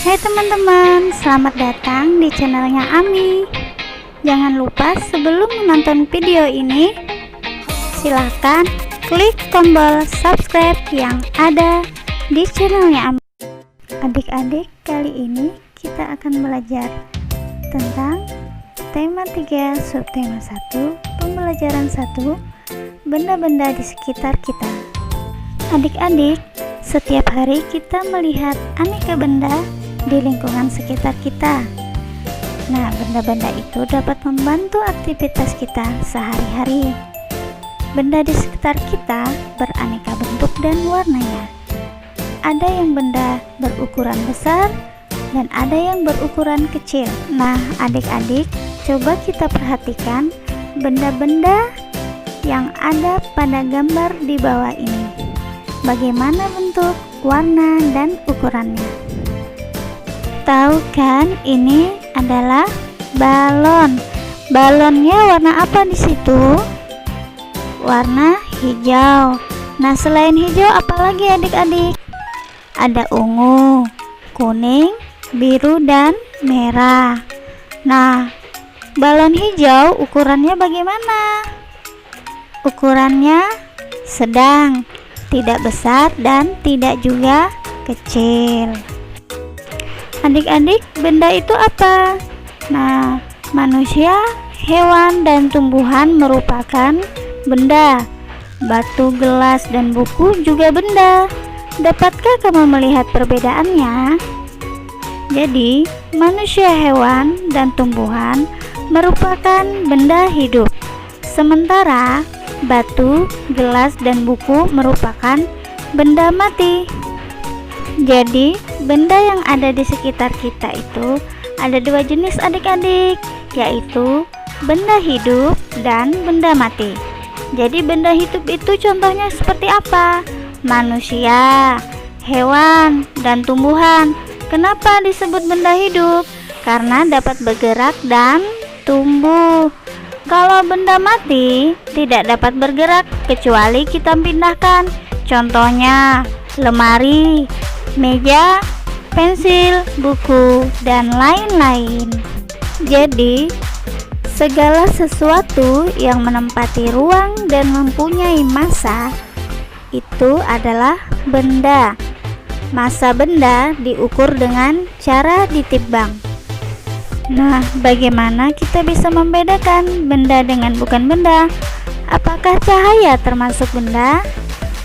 Hai teman-teman, selamat datang di channelnya Ami. Jangan lupa sebelum menonton video ini, silahkan klik tombol subscribe yang ada di channelnya Ami. Adik-adik, kali ini kita akan belajar tentang tema 3 subtema 1 pembelajaran 1 benda-benda di sekitar kita. Adik-adik, setiap hari kita melihat aneka benda di lingkungan sekitar kita. Nah, benda-benda itu dapat membantu aktivitas kita sehari-hari. Benda di sekitar kita beraneka bentuk dan warnanya. Ada yang benda berukuran besar dan ada yang berukuran kecil. Nah, adik-adik, coba kita perhatikan benda-benda yang ada pada gambar di bawah ini. Bagaimana bentuk, warna, dan ukurannya? Tahu kan, ini adalah balon. Balonnya warna apa di situ? Warna hijau. Nah, selain hijau apalagi adik-adik? Ada ungu, kuning, biru, dan merah. Nah, balon hijau ukurannya bagaimana? Ukurannya sedang, tidak besar dan tidak juga kecil. Adik-adik, benda itu apa? Nah, manusia, hewan, dan tumbuhan merupakan benda. Batu, gelas, dan buku juga benda. Dapatkah kamu melihat perbedaannya? Jadi, manusia, hewan, dan tumbuhan merupakan benda hidup. Sementara batu, gelas, dan buku merupakan benda mati. Jadi, benda yang ada di sekitar kita itu ada dua jenis adik-adik, yaitu benda hidup dan benda mati. Jadi, benda hidup itu contohnya seperti apa? Manusia, hewan, dan tumbuhan. Kenapa disebut benda hidup? Karena dapat bergerak dan tumbuh. Kalau benda mati tidak dapat bergerak kecuali kita pindahkan. Contohnya lemari, meja, pensil, buku, dan lain-lain. Jadi, segala sesuatu yang menempati ruang dan mempunyai massa itu adalah benda. Massa benda diukur dengan cara ditimbang. Nah, bagaimana kita bisa membedakan benda dengan bukan benda? Apakah cahaya termasuk benda?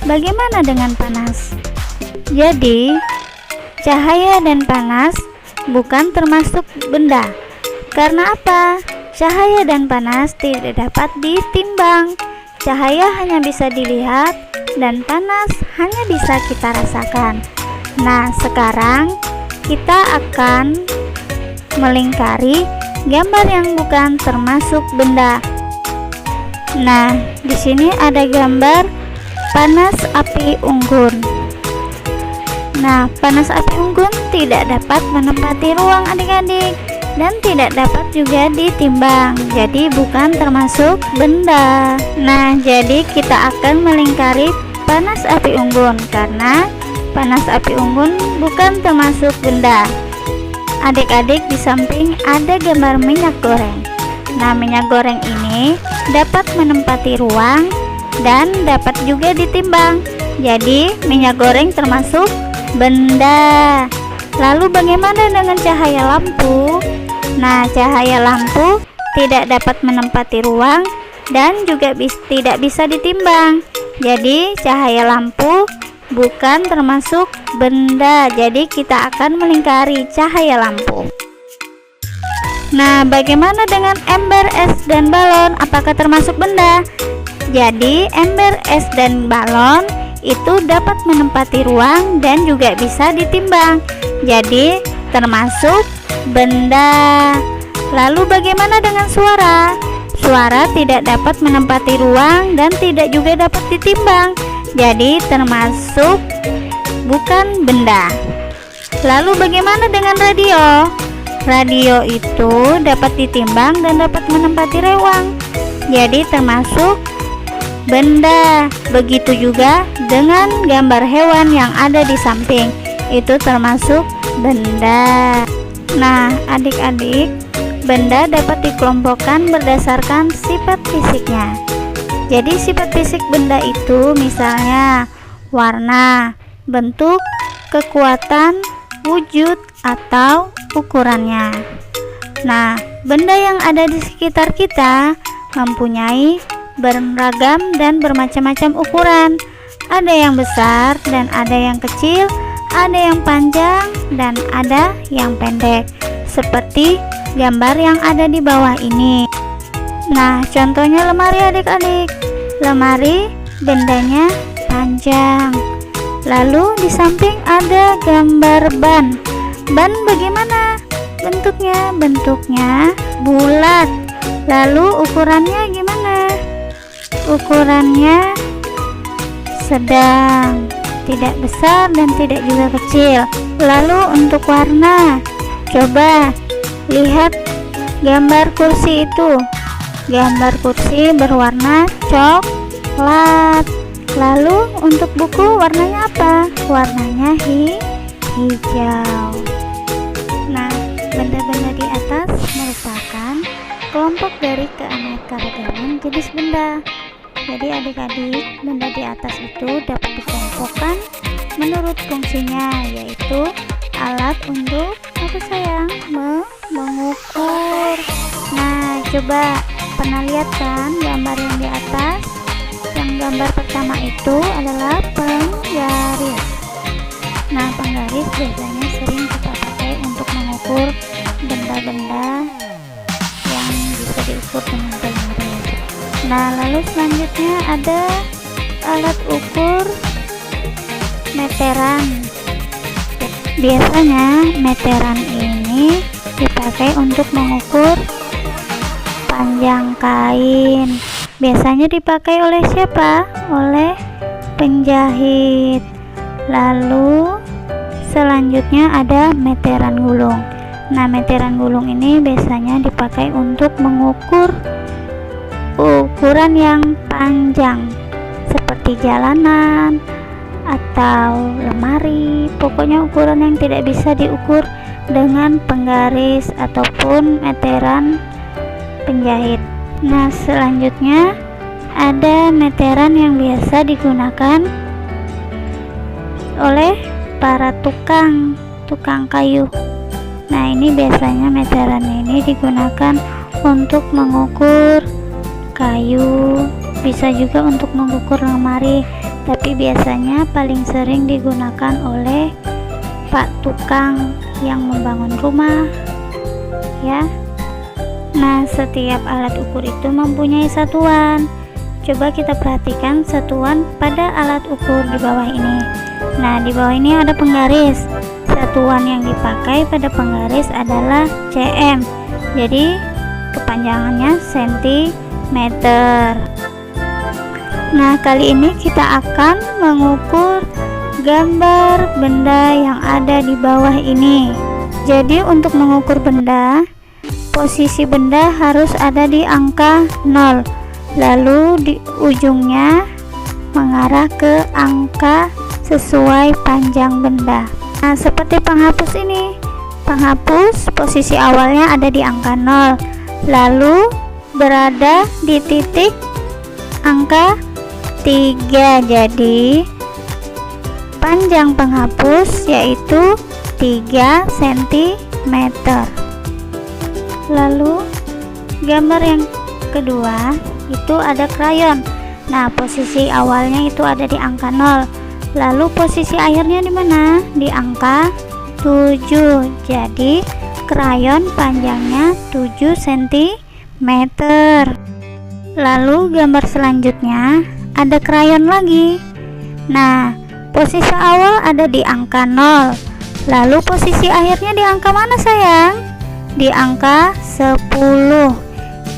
Bagaimana dengan panas? Jadi, cahaya dan panas bukan termasuk benda. Karena apa? Cahaya dan panas tidak dapat ditimbang. Cahaya hanya bisa dilihat dan panas hanya bisa kita rasakan. Nah, sekarang kita akan melingkari gambar yang bukan termasuk benda. Nah, di sini ada gambar panas api unggun. Nah, panas api unggun tidak dapat menempati ruang adik-adik dan tidak dapat juga ditimbang. Jadi bukan termasuk benda. Nah, jadi kita akan melingkari panas api unggun karena panas api unggun bukan termasuk benda. Adik-adik, di samping ada gambar minyak goreng. Nah, minyak goreng ini dapat menempati ruang dan dapat juga ditimbang. Jadi, minyak goreng termasuk benda. Lalu bagaimana dengan cahaya lampu? Nah, cahaya lampu tidak dapat menempati ruang dan juga tidak bisa ditimbang. Jadi, cahaya lampu bukan termasuk benda. Jadi kita akan melingkari cahaya lampu. Nah, bagaimana dengan ember, es, dan balon? Apakah termasuk benda? Jadi ember, es, dan balon itu dapat menempati ruang dan juga bisa ditimbang. Jadi termasuk benda. Lalu bagaimana dengan suara? Suara tidak dapat menempati ruang dan tidak juga dapat ditimbang. Jadi termasuk bukan benda. Lalu bagaimana dengan radio? Radio itu dapat ditimbang dan dapat menempati ruang. Jadi termasuk benda. Begitu juga dengan gambar hewan yang ada di samping. Itu termasuk benda. Nah, adik-adik, benda dapat dikelompokkan berdasarkan sifat fisiknya. Jadi sifat fisik benda itu misalnya warna, bentuk, kekuatan, wujud, atau ukurannya. Nah, benda yang ada di sekitar kita mempunyai beragam dan bermacam-macam ukuran. Ada yang besar dan ada yang kecil, ada yang panjang dan ada yang pendek, seperti gambar yang ada di bawah ini. Nah, contohnya lemari adik-adik. Lemari bendanya panjang. Lalu di samping ada gambar ban. Ban bagaimana bentuknya? Bentuknya bulat. Lalu ukurannya gimana? Ukurannya sedang, tidak besar dan tidak juga kecil. Lalu untuk warna, coba lihat gambar kursi itu. Gambar kursi berwarna coklat. Lalu untuk buku warnanya apa? Warnanya hijau. Nah, benda-benda di atas merupakan kelompok dari keanekaragaman jenis benda. Jadi adik-adik, benda di atas itu dapat dikelompokkan menurut fungsinya, yaitu alat untuk apa sayang? Mengukur. Nah, coba pernah lihat kan gambar yang di atas? Yang gambar pertama itu adalah penggaris. Nah, penggaris biasanya sering kita pakai untuk mengukur benda-benda yang bisa diukur dengan penggaris. Nah, lalu selanjutnya ada alat ukur meteran. Biasanya meteran ini dipakai untuk mengukur panjang kain. Biasanya dipakai oleh siapa? Oleh penjahit. Lalu selanjutnya ada meteran gulung. Nah, meteran gulung ini biasanya dipakai untuk mengukur ukuran yang panjang seperti jalanan atau lemari. Pokoknya ukuran yang tidak bisa diukur dengan penggaris ataupun meteran penjahit. Nah, selanjutnya ada meteran yang biasa digunakan oleh para tukang kayu. Nah, ini biasanya meteran ini digunakan untuk mengukur kayu, bisa juga untuk mengukur lemari, tapi biasanya paling sering digunakan oleh pak tukang yang membangun rumah, ya. Nah, setiap alat ukur itu mempunyai satuan. Coba kita perhatikan satuan pada alat ukur di bawah ini. Nah, di bawah ini ada penggaris. Satuan yang dipakai pada penggaris adalah cm. Jadi, kepanjangannya sentimeter. Nah, kali ini kita akan mengukur gambar benda yang ada di bawah ini. Jadi, untuk mengukur benda, posisi benda harus ada di angka 0, lalu di ujungnya mengarah ke angka sesuai panjang benda. Nah, seperti penghapus ini. Penghapus posisi awalnya ada di angka 0, lalu berada di titik angka 3. Jadi panjang penghapus yaitu 3 cm. Lalu gambar yang kedua itu ada krayon. Nah, posisi awalnya itu ada di angka 0, lalu posisi akhirnya di mana? Di angka 7. Jadi krayon panjangnya 7 cm. Lalu gambar selanjutnya ada krayon lagi. Nah, posisi awal ada di angka 0, lalu posisi akhirnya di angka mana sayang? Di angka 10.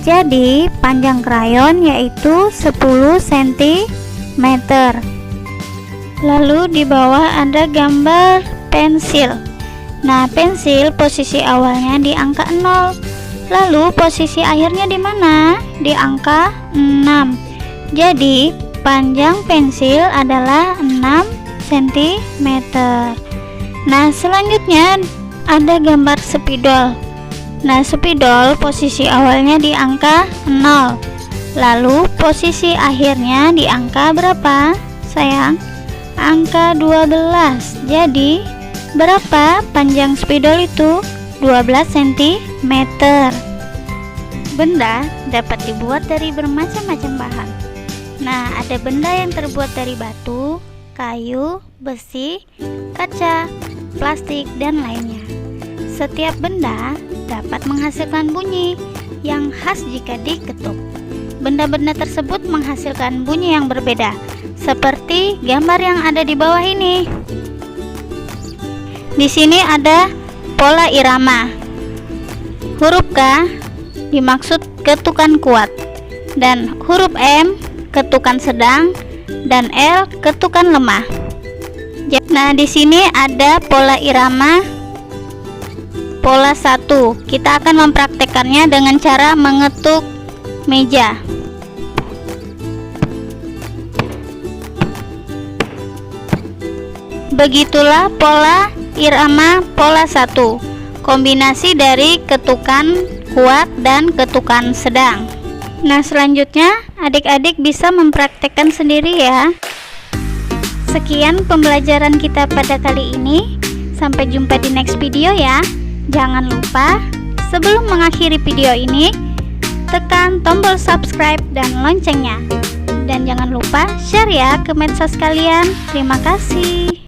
Jadi panjang krayon yaitu 10 cm. Lalu di bawah ada gambar pensil. Nah, pensil posisi awalnya di angka 0, lalu posisi akhirnya di mana? Di angka 6. Jadi panjang pensil adalah 6 cm. Nah, selanjutnya ada gambar spidol. Nah, spidol posisi awalnya di angka 0. Lalu posisi akhirnya di angka berapa, sayang? Angka 12. Jadi, berapa panjang spidol itu? 12 cm. Benda dapat dibuat dari bermacam-macam bahan. Nah, ada benda yang terbuat dari batu, kayu, besi, kaca, plastik, dan lainnya. Setiap benda dapat menghasilkan bunyi yang khas jika diketuk. Benda-benda tersebut menghasilkan bunyi yang berbeda, seperti gambar yang ada di bawah ini. Di sini ada pola irama. Huruf K dimaksud ketukan kuat, dan huruf M ketukan sedang, dan L ketukan lemah. Nah, di sini ada pola irama pola 1. Kita akan mempraktekannya dengan cara mengetuk meja. Begitulah pola irama pola 1, kombinasi dari ketukan kuat dan ketukan sedang. Nah, selanjutnya adik-adik bisa mempraktekkan sendiri ya. Sekian pembelajaran kita pada kali ini. Sampai jumpa di next video ya. Jangan lupa sebelum mengakhiri video ini, tekan tombol subscribe dan loncengnya. Dan jangan lupa share ya ke medsos kalian. Terima kasih.